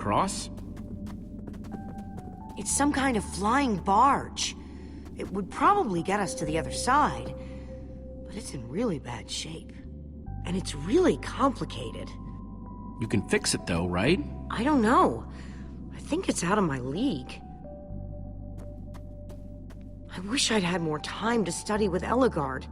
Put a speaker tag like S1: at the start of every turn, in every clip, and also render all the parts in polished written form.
S1: Cross?
S2: It's some kind of flying barge. It would probably get us to the other side, but it's in really bad shape. And it's really complicated.
S1: You can fix it though, right?
S2: I don't know. I think it's out of my league. I wish I'd had more time to study with Ellegaard.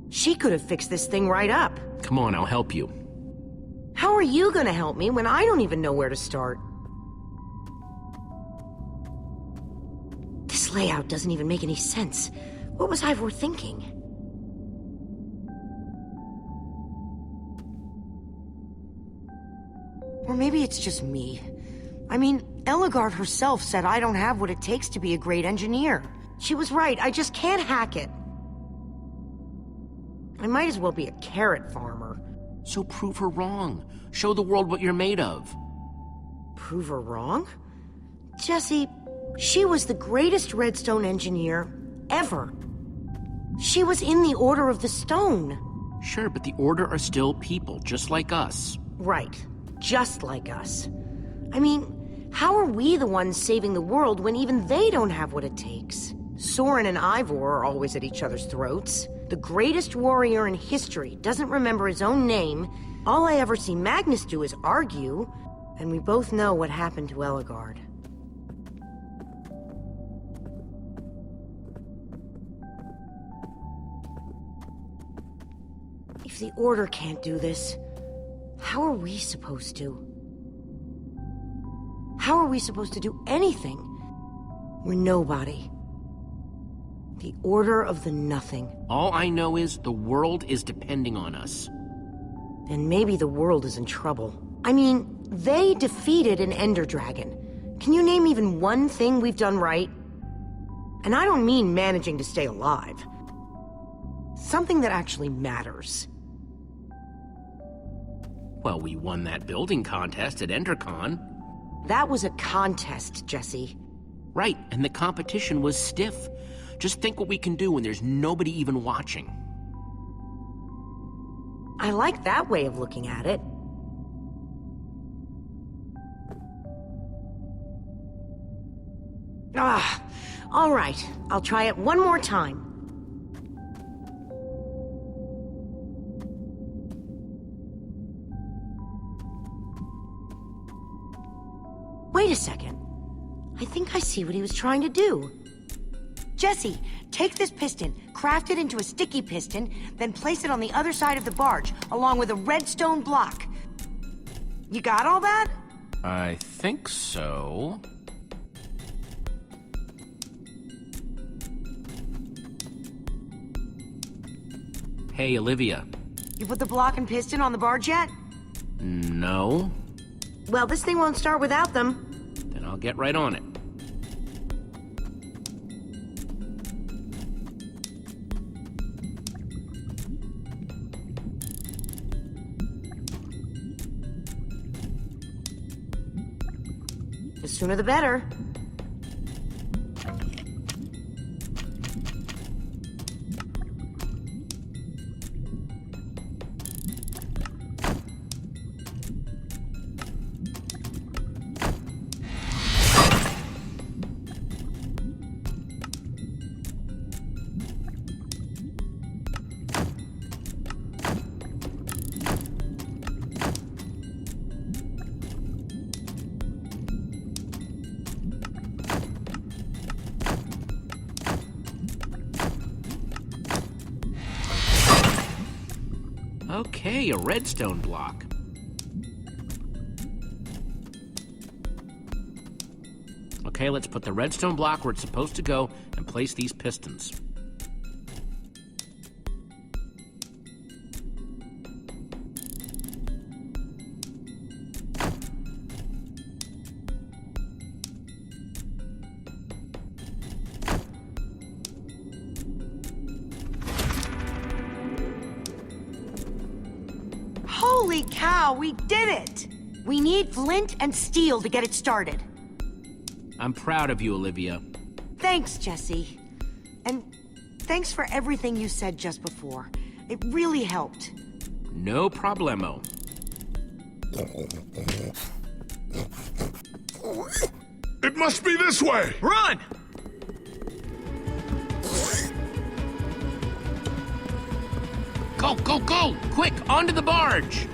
S2: She could have fixed this thing right up.
S1: Come on, I'll help you.
S2: How are you gonna help me when I don't even know where to start? This layout doesn't even make any sense. What was Ivor thinking? Or maybe it's just me. I mean, Ellegaard herself said I don't have what it takes to be a great engineer. She was right, I just can't hack it. I might as well be a carrot farmer.
S1: So prove her wrong. Show the world what you're made of.
S2: Prove her wrong? Jesse, she was the greatest redstone engineer ever. She was in the Order of the Stone.
S1: Sure, but the Order are still people, just like us.
S2: Right, just like us. I mean, how are we the ones saving the world when even they don't have what it takes? Soren and Ivor are always at each other's throats. The greatest warrior in history doesn't remember his own name. All I ever see Magnus do is argue, and we both know what happened to Ellegaard. If the Order can't do this, how are we supposed to? How are we supposed to do anything? We're nobody. The Order of the Nothing.
S1: All I know is the world is depending on us.
S2: Then maybe the world is in trouble. I mean, they defeated an Ender Dragon. Can you name even one thing we've done right? And I don't mean managing to stay alive. Something that actually matters.
S1: Well, we won that building contest at EnderCon.
S2: That was a contest, Jesse.
S1: Right, and the competition was stiff. Just think what we can do when there's nobody even watching.
S2: I like that way of looking at it. All right. I'll try it one more time. Wait a second. I think I see what he was trying to do. Jesse, take this piston, craft it into a sticky piston, then place it on the other side of the barge, along with a redstone block. You got all that?
S1: I think so. Hey, Olivia.
S2: You put the block and piston on the barge yet?
S1: No.
S2: Well, this thing won't start without them.
S1: Then I'll get right on it.
S2: The sooner the better.
S1: Okay, a redstone block. Okay, let's put the redstone block where it's supposed to go and place these pistons.
S2: Holy cow, we did it! We need flint and steel to get it started.
S1: I'm proud of you, Olivia.
S2: Thanks, Jesse. And thanks for everything you said just before. It really helped.
S1: No problemo.
S3: It must be this way!
S4: Run!
S1: Go, go, go! Quick, onto the barge!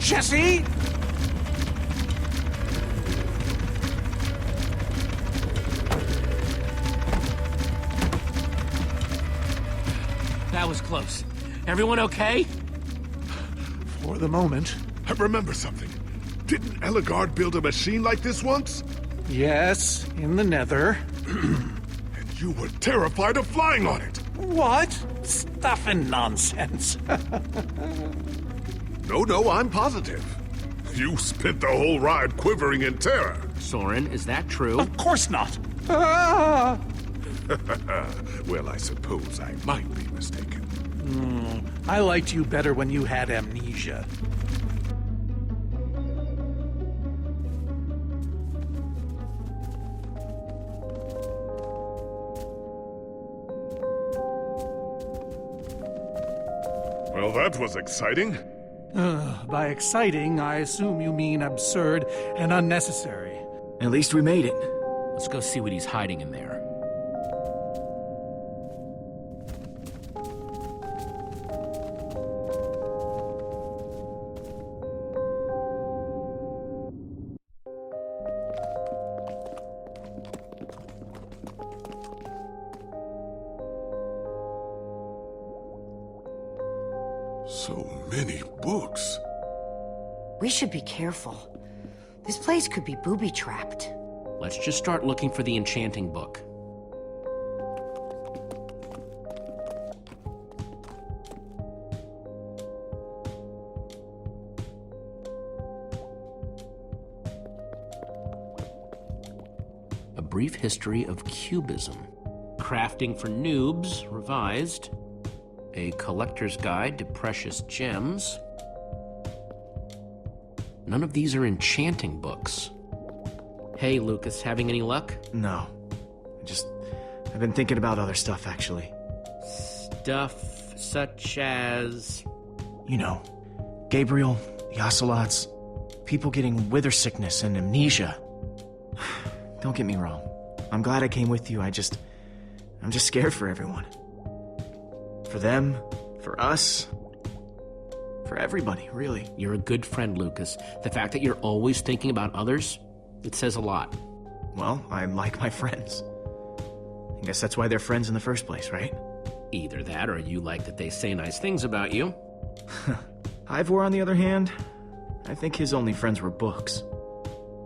S4: Jesse!
S1: That was close. Everyone okay?
S4: For the moment.
S3: I remember something. Didn't Eligard build a machine like this once?
S4: Yes, in the nether.
S3: And you were terrified of flying on it!
S4: What? Stuff and nonsense.
S3: No, I'm positive. You spent the whole ride quivering in terror.
S1: Soren, is that true?
S4: Of course not. Ah!
S3: Well, I suppose I might be mistaken.
S4: I liked you better when you had amnesia.
S3: Well, that was exciting.
S4: By exciting, I assume you mean absurd and unnecessary.
S5: At least we made it.
S1: Let's go see what he's hiding in there.
S3: So many books.
S2: We should be careful. This place could be booby-trapped.
S1: Let's just start looking for the enchanting book. A Brief History of Cubism. Crafting for Noobs, revised. A Collector's Guide to Precious Gems. None of these are enchanting books. Hey, Lucas, having any luck?
S5: No. I've been thinking about other stuff, actually.
S1: Stuff such as...
S5: You know, Gabriel, the ocelots, people getting wither sickness and amnesia. Don't get me wrong. I'm glad I came with you. I'm just scared for everyone. For them, for us, for everybody, really.
S1: You're a good friend, Lucas. The fact that you're always thinking about others, it says a lot.
S5: Well, I like my friends. I guess that's why they're friends in the first place, right?
S1: Either that, or you like that they say nice things about you.
S5: Ivor, on the other hand, I think his only friends were books.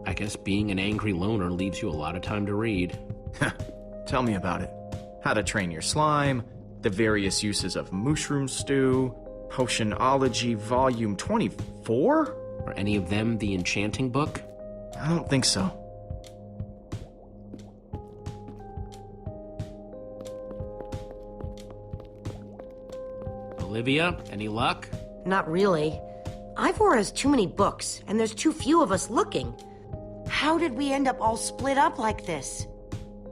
S1: I guess being an angry loner leaves you a lot of time to read.
S5: Tell me about it. How to Train Your Slime, the various uses of mushroom stew, Potionology Volume 24?
S1: Are any of them the enchanting book?
S5: I don't think so.
S1: Olivia, any luck?
S2: Not really. Ivor has too many books, and there's too few of us looking. How did we end up all split up like this?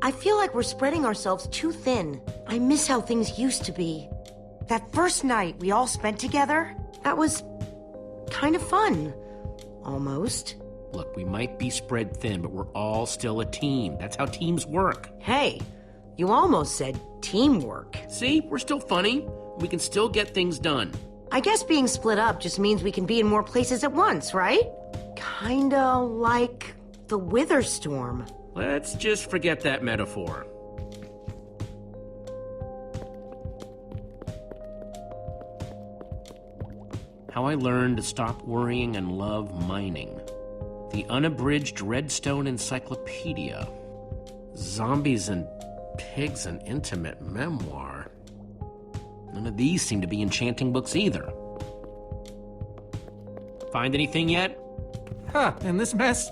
S2: I feel like we're spreading ourselves too thin. I miss how things used to be. That first night we all spent together, that was kind of fun. Almost.
S1: Look, we might be spread thin, but we're all still a team. That's how teams work.
S2: Hey, you almost said teamwork.
S1: See, we're still funny. We can still get things done.
S2: I guess being split up just means we can be in more places at once, right? Kinda like the Wither Storm.
S1: Let's just forget that metaphor. How I Learned to Stop Worrying and Love Mining. The Unabridged Redstone Encyclopedia. Zombies and Pigs, an Intimate Memoir. None of these seem to be enchanting books either. Find anything yet?
S4: In this mess?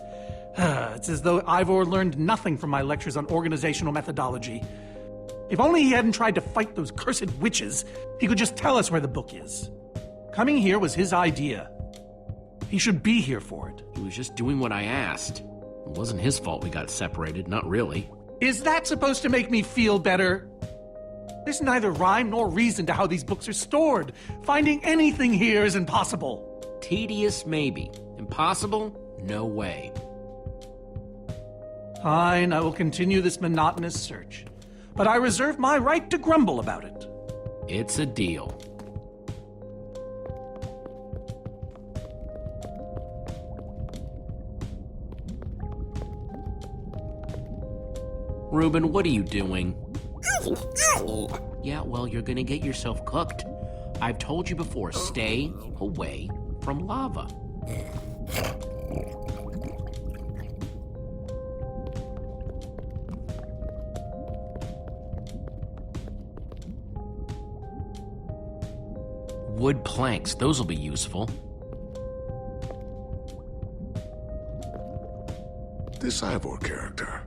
S4: It's as though Ivor learned nothing from my lectures on organizational methodology. If only he hadn't tried to fight those cursed witches, he could just tell us where the book is. Coming here was his idea. He should be here for it.
S1: He was just doing what I asked. It wasn't his fault we got separated, not really.
S4: Is that supposed to make me feel better? There's neither rhyme nor reason to how these books are stored. Finding anything here is impossible.
S1: Tedious, maybe. Impossible? No way.
S4: Fine, I will continue this monotonous search. But I reserve my right to grumble about it.
S1: It's a deal. Reuben, what are you doing? Yeah, well, you're gonna get yourself cooked. I've told you before, stay away from lava. Wood planks, those will be useful.
S3: This Ivor character.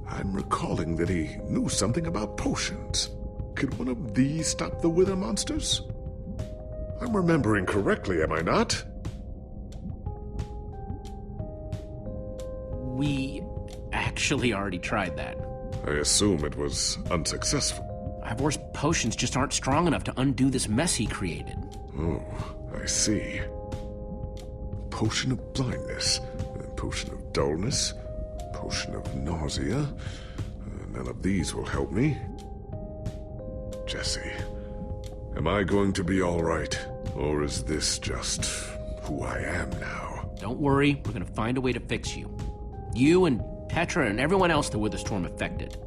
S3: I'm recalling that he knew something about potions. Could one of these stop the wither monsters? I'm remembering correctly, am I not?
S1: We actually already tried that.
S3: I assume it was unsuccessful.
S1: Ivor's potions just aren't strong enough to undo this mess he created.
S3: Oh, I see. Potion of blindness, potion of dullness, potion of nausea. None of these will help me. Jesse, am I going to be all right? Or is this just who I am now?
S1: Don't worry, we're gonna find a way to fix you. You and Petra and everyone else the Witherstorm affected.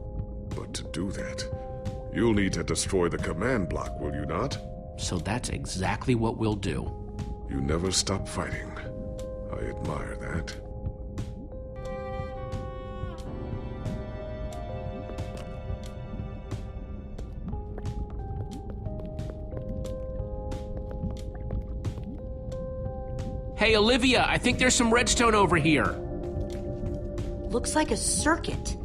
S3: But to do that, you'll need to destroy the command block, will you not?
S1: So that's exactly what we'll do.
S3: You never stop fighting. I admire that.
S1: Hey, Olivia, I think there's some redstone over here.
S2: Looks like a circuit.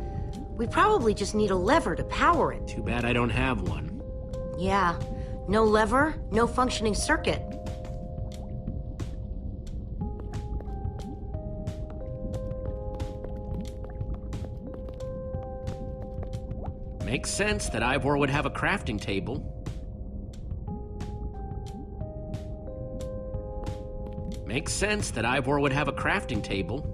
S2: We probably just need a lever to power it.
S1: Too bad I don't have one.
S2: Yeah, no lever, no functioning circuit.
S1: Makes sense that Ivor would have a crafting table. Makes sense that Ivor would have a crafting table.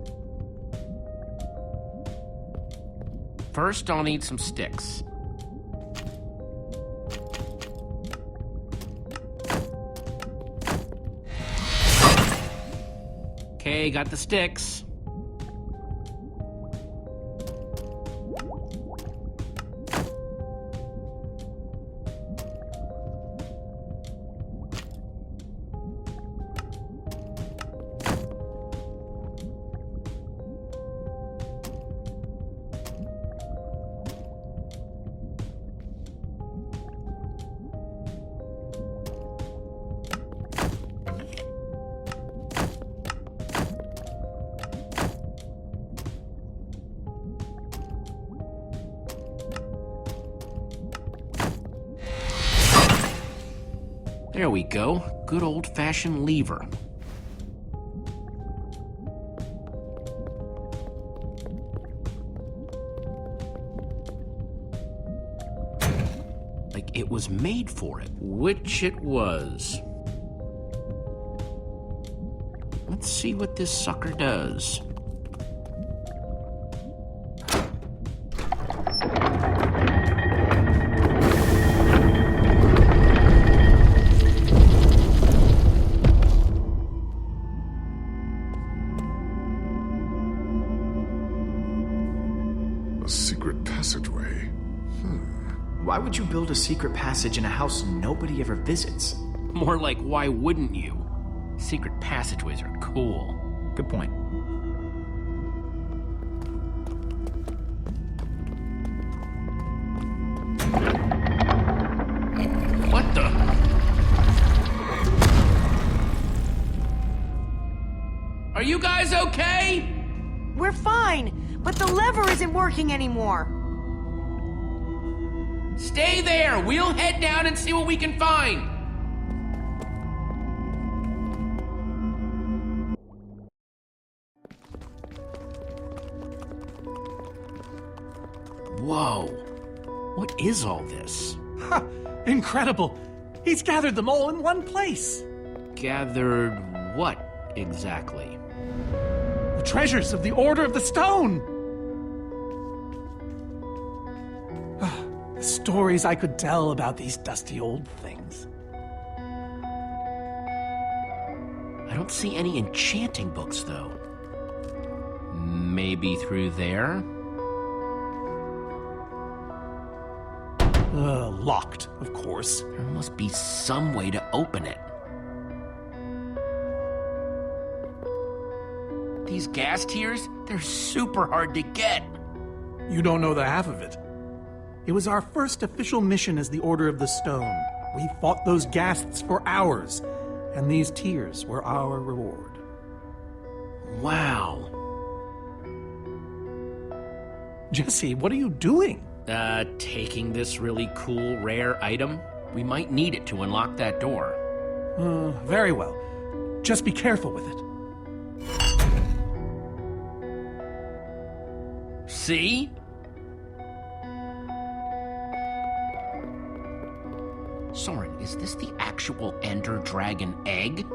S1: First, I'll need some sticks. Okay, got the sticks. There we go. Good old-fashioned lever. Like it was made for it. Which it was. Let's see what this sucker does.
S3: Secret passageway.
S5: Why would you build a secret passage in a house nobody ever visits?
S1: More like, why wouldn't you? Secret passageways are cool.
S5: Good point.
S1: What the? Are you guys okay?
S2: We're fine, but the lever isn't working anymore.
S1: Stay there! We'll head down and see what we can find! Whoa. What is all this?
S4: Ha! Incredible! He's gathered them all in one place.
S1: Gathered what exactly?
S4: The treasures of the Order of the Stone. The stories I could tell about these dusty old things.
S1: I don't see any enchanting books, though. Maybe through there?
S4: Locked, of course.
S1: There must be some way to open it. These gas tiers, they're super hard to get.
S4: You don't know the half of it. It was our first official mission as the Order of the Stone. We fought those ghasts for hours, and these tears were our reward.
S1: Wow.
S4: Jesse, what are you doing?
S1: Taking this really cool, rare item. We might need it to unlock that door.
S4: Very well. Just be careful with it.
S1: See? Soren, is this the actual Ender Dragon egg?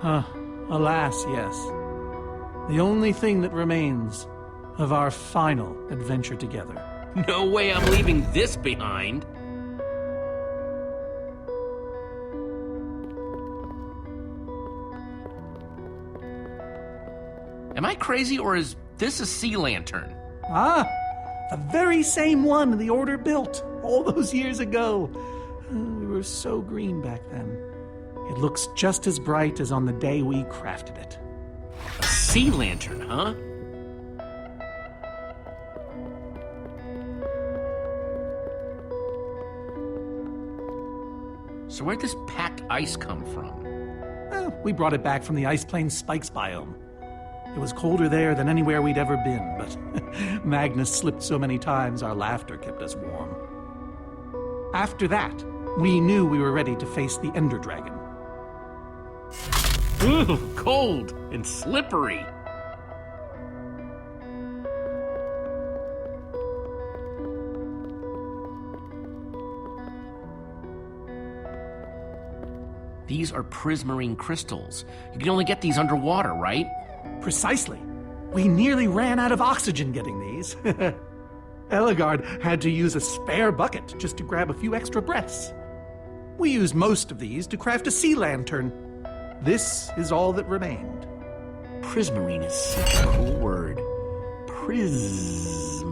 S4: Alas, yes. The only thing that remains of our final adventure together.
S1: No way I'm leaving this behind. Am I crazy, or is this a sea lantern?
S4: The very same one the Order built all those years ago. We were so green back then. It looks just as bright as on the day we crafted it.
S1: A sea lantern, huh? So where'd this packed ice come from?
S4: We brought it back from the Ice Plains Spikes biome. It was colder there than anywhere we'd ever been, but Magnus slipped so many times our laughter kept us warm. After that, we knew we were ready to face the Ender Dragon.
S1: Ooh, cold and slippery. These are prismarine crystals. You can only get these underwater, right?
S4: Precisely. We nearly ran out of oxygen getting these. Eligard had to use a spare bucket just to grab a few extra breaths. We used most of these to craft a sea lantern. This is all that remained.
S1: Prismarine is such a cool word. Prismarine.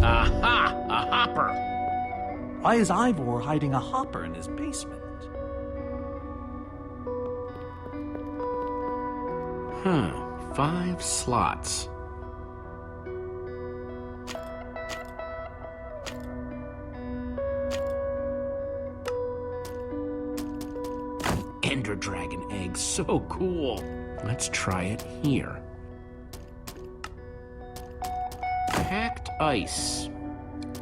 S1: Aha! A hopper!
S4: Why is Ivor hiding a hopper in his basement?
S1: 5 slots. Ender Dragon egg, so cool. Let's try it here. Packed ice.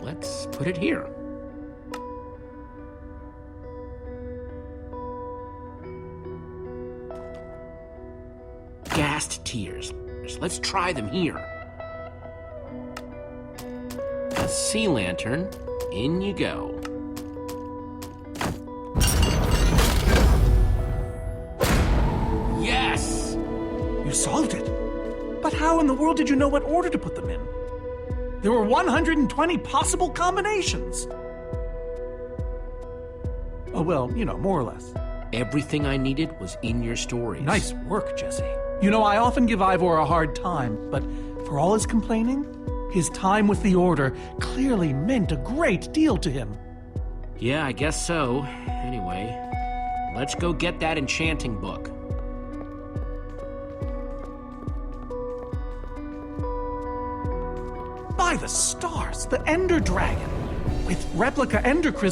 S1: Let's put it here. Ghast tears. Let's try them here. A sea lantern. In you go. Yes!
S4: You solved it. But how in the world did you know what order to put them in? There were 120 possible combinations. Oh, well, you know, more or less.
S1: Everything I needed was in your stories.
S4: Nice work, Jesse. You know, I often give Ivor a hard time, but for all his complaining, his time with the Order clearly meant a great deal to him.
S1: Yeah, I guess so. Anyway, let's go get that enchanting book.
S4: By the stars, the Ender Dragon! With replica Ender crystals